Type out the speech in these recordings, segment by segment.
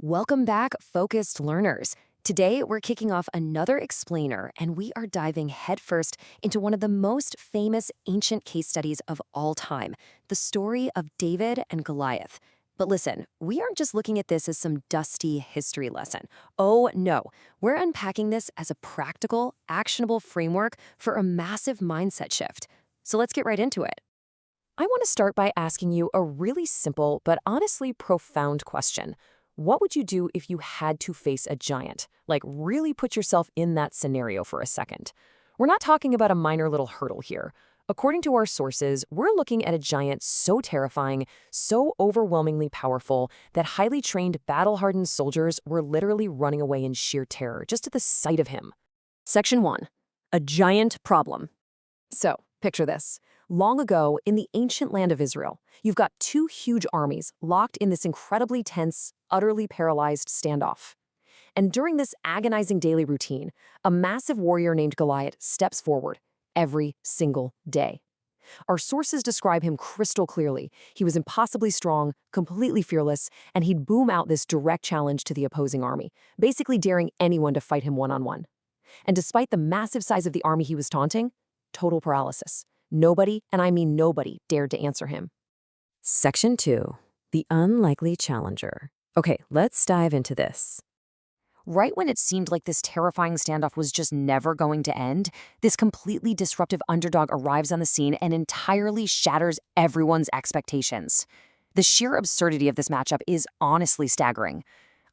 Welcome back, focused learners. Today, we're kicking off another explainer, and we are diving headfirst into one of the most famous ancient case studies of all time, the story of David and Goliath. But listen, we aren't just looking at this as some dusty history lesson. Oh, no. We're unpacking this as a practical, actionable framework for a massive mindset shift. So let's get right into it. I want to start by asking you a really simple but honestly profound question. What would you do if you had to face a giant? Like, really put yourself in that scenario for a second. We're not talking about a minor little hurdle here. According to our sources, we're looking at a giant so terrifying, so overwhelmingly powerful, that highly trained, battle-hardened soldiers were literally running away in sheer terror just at the sight of him. Section 1. A giant problem. So, picture this. Long ago, in the ancient land of Israel, you've got two huge armies locked in this incredibly tense, utterly paralyzed standoff. And during this agonizing daily routine, a massive warrior named Goliath steps forward every single day. Our sources describe him crystal clearly. He was impossibly strong, completely fearless, and he'd boom out this direct challenge to the opposing army, basically daring anyone to fight him one-on-one. And despite the massive size of the army he was taunting, total paralysis. Nobody, and I mean nobody, dared to answer him. Section 2. The unlikely challenger. Okay, let's dive into this. Right when it seemed like this terrifying standoff was just never going to end, this completely disruptive underdog arrives on the scene and entirely shatters everyone's expectations. The sheer absurdity of this matchup is honestly staggering.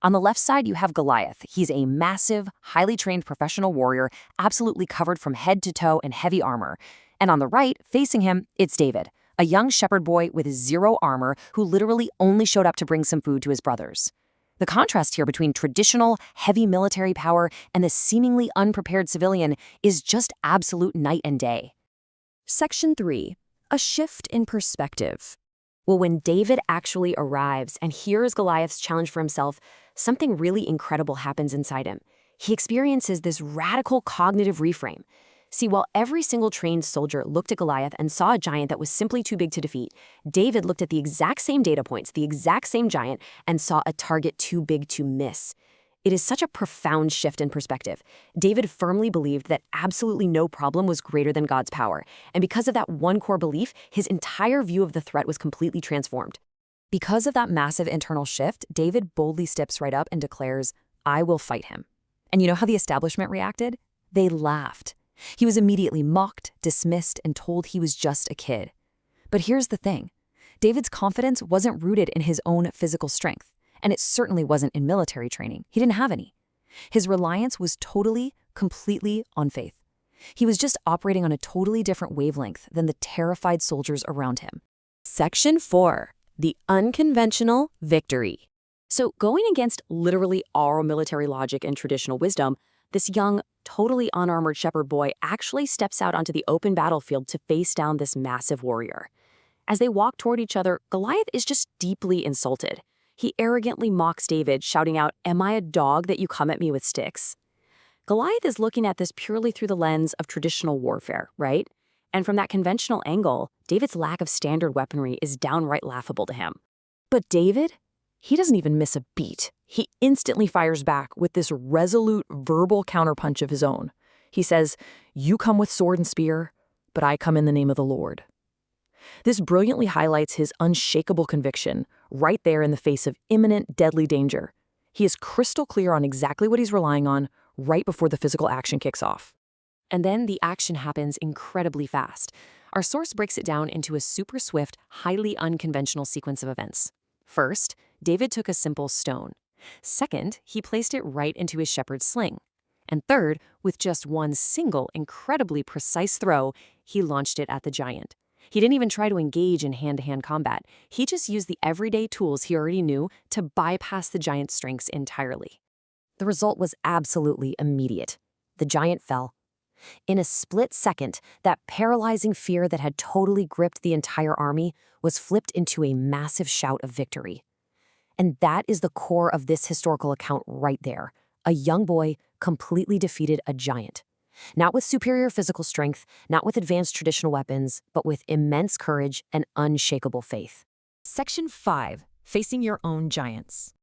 On the left side, you have Goliath. He's a massive, highly trained professional warrior, absolutely covered from head to toe in heavy armor. And on the right, facing him, it's David, a young shepherd boy with zero armor who literally only showed up to bring some food to his brothers. The contrast here between traditional, heavy military power and the seemingly unprepared civilian is just absolute night and day. Section 3. A shift in perspective. Well, when David actually arrives and hears Goliath's challenge for himself, something really incredible happens inside him. He experiences this radical cognitive reframe. See, while every single trained soldier looked at Goliath and saw a giant that was simply too big to defeat, David looked at the exact same data points, the exact same giant, and saw a target too big to miss. It is such a profound shift in perspective. David firmly believed that absolutely no problem was greater than God's power, and because of that one core belief, his entire view of the threat was completely transformed. Because of that massive internal shift, David boldly steps right up and declares, "I will fight him." And you know how the establishment reacted? They laughed. He was immediately mocked, dismissed, and told he was just a kid. But here's the thing. David's confidence wasn't rooted in his own physical strength, and it certainly wasn't in military training. He didn't have any. His reliance was totally, completely on faith. He was just operating on a totally different wavelength than the terrified soldiers around him. Section 4. The unconventional victory. So going against literally all military logic and traditional wisdom, this young, totally unarmored shepherd boy actually steps out onto the open battlefield to face down this massive warrior. As they walk toward each other, Goliath is just deeply insulted. He arrogantly mocks David, shouting out, "Am I a dog that you come at me with sticks?" Goliath is looking at this purely through the lens of traditional warfare, right? And from that conventional angle, David's lack of standard weaponry is downright laughable to him. But David? He doesn't even miss a beat. He instantly fires back with this resolute verbal counterpunch of his own. He says, "You come with sword and spear, but I come in the name of the Lord." This brilliantly highlights his unshakable conviction right there in the face of imminent deadly danger. He is crystal clear on exactly what he's relying on right before the physical action kicks off. And then the action happens incredibly fast. Our source breaks it down into a super swift, highly unconventional sequence of events. First, David took a simple stone. Second, he placed it right into his shepherd's sling. And third, with just one single, incredibly precise throw, he launched it at the giant. He didn't even try to engage in hand-to-hand combat. He just used the everyday tools he already knew to bypass the giant's strengths entirely. The result was absolutely immediate. The giant fell. In a split second, that paralyzing fear that had totally gripped the entire army was flipped into a massive shout of victory. And that is the core of this historical account right there. A young boy completely defeated a giant. Not with superior physical strength, not with advanced traditional weapons, but with immense courage and unshakable faith. Section 5. Facing your own giants.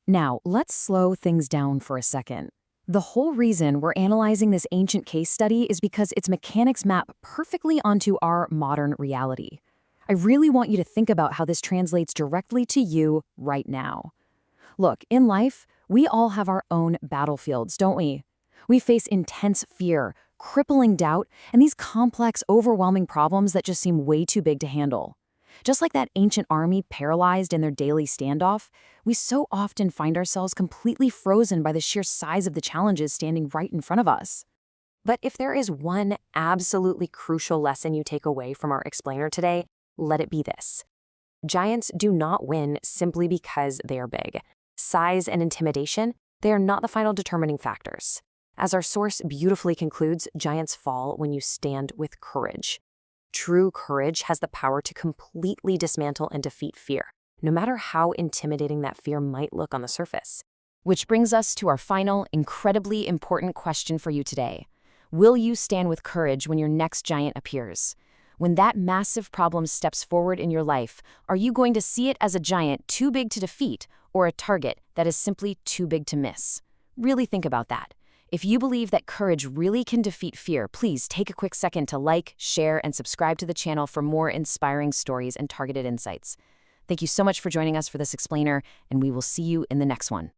Now, let's slow things down for a second. The whole reason we're analyzing this ancient case study is because its mechanics map perfectly onto our modern reality. I really want you to think about how this translates directly to you right now. Look, in life, we all have our own battlefields, don't we? We face intense fear, crippling doubt, and these complex, overwhelming problems that just seem way too big to handle. Just like that ancient army paralyzed in their daily standoff, we so often find ourselves completely frozen by the sheer size of the challenges standing right in front of us. But if there is one absolutely crucial lesson you take away from our explainer today, let it be this. Giants do not win simply because they are big. Size and intimidation, they are not the final determining factors. As our source beautifully concludes, giants fall when you stand with courage. True courage has the power to completely dismantle and defeat fear, no matter how intimidating that fear might look on the surface. Which brings us to our final, incredibly important question for you today. Will you stand with courage when your next giant appears? When that massive problem steps forward in your life, are you going to see it as a giant too big to defeat or a target that is simply too big to miss? Really think about that. If you believe that courage really can defeat fear, please take a quick second to like, share, and subscribe to the channel for more inspiring stories and targeted insights. Thank you so much for joining us for this explainer, and we will see you in the next one.